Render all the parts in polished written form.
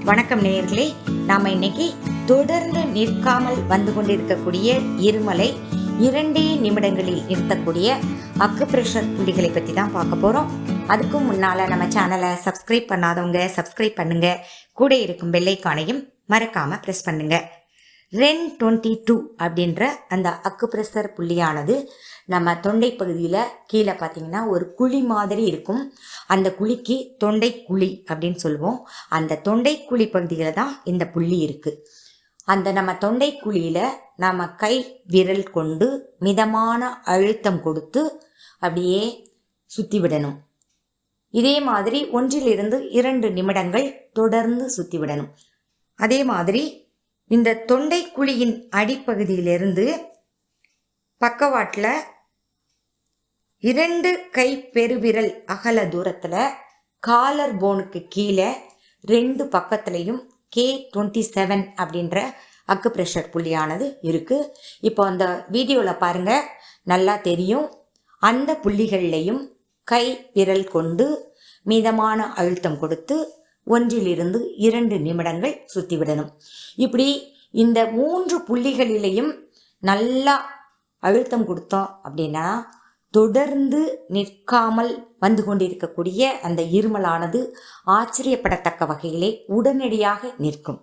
வணக்கம் நேயர்களே, நாம இன்னைக்கு தொடர்ந்து நிற்காமல் வந்து கொண்டிருக்கக்கூடிய இருமலை 2 நிமிடங்களில் நிறுத்தக்கூடிய அக்குப்ரெஷர் புள்ளிகளை பற்றி தான் பார்க்க போகிறோம். அதுக்கும் முன்னால் நம்ம சேனலை சப்ஸ்கிரைப் பண்ணாதவங்க சப்ஸ்கிரைப் பண்ணுங்க, கூட இருக்கும் பெல் ஐகானையும் மறக்காமல் ப்ரெஸ் பண்ணுங்க. REN 22 அப்படின்ற அந்த அக்குப்ரெஷர் புள்ளியானது நம்ம தொண்டை பகுதியில் கீழே பார்த்தீங்கன்னா ஒரு குழி மாதிரி இருக்கும். அந்த குழிக்கு தொண்டை குழி அப்படின்னு சொல்லுவோம். அந்த தொண்டை குழி பகுதியில் தான் இந்த புள்ளி இருக்குது. அந்த நம்ம தொண்டை குழியில் நம்ம கை விரல் கொண்டு மிதமான அழுத்தம் கொடுத்து அப்படியே சுற்றி விடணும். இதே மாதிரி 1 to 2 நிமிடங்கள் தொடர்ந்து சுற்றி விடணும். அதே மாதிரி இந்த தொண்டை குழியின் அடிப்பகுதியிலிருந்து பக்கவாட்டில் 2 கை பெருவிரல் அகல தூரத்தில் காலர் போனுக்கு கீழே 2 பக்கத்துலையும் K27 அப்படின்ற அக்குப்ரெஷர் புள்ளியானது இருக்குது. இப்போ அந்த வீடியோவில் பாருங்கள், நல்லா தெரியும். அந்த புள்ளிகள்லையும் கை விரல் கொண்டு மிதமான அழுத்தம் கொடுத்து 1 to 2 நிமிடங்கள் சுற்றி விடணும். இப்படி இந்த 3 புள்ளிகளிலையும் நல்லா அழுத்தம் கொடுத்தோம் அப்படின்னா தொடர்ந்து நிற்காமல் வந்து கொண்டிருக்கக்கூடிய அந்த இருமலானது ஆச்சரியப்படத்தக்க வகையிலே உடனடியாக நிற்கும்.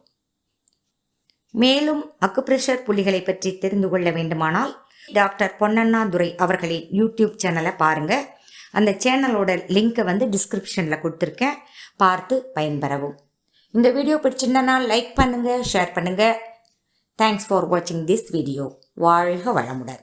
மேலும் அக்குப்ரெஷர் புள்ளிகளை பற்றி தெரிந்து கொள்ள வேண்டுமானால் டாக்டர் பொன்னண்ணாதுரை அவர்களின் யூடியூப் சேனலை பாருங்கள். அந்த சேனலோட லிங்க்கை டிஸ்கிரிப்ஷனில் கொடுத்துருக்கேன், பார்த்து பயன்பெறவும். இந்த வீடியோ பிடிச்சிருந்தனா லைக் பண்ணுங்கள், ஷேர் பண்ணுங்கள். தேங்க்ஸ் ஃபார் வாட்சிங் திஸ் வீடியோ. வாழ்க வளமுடன்.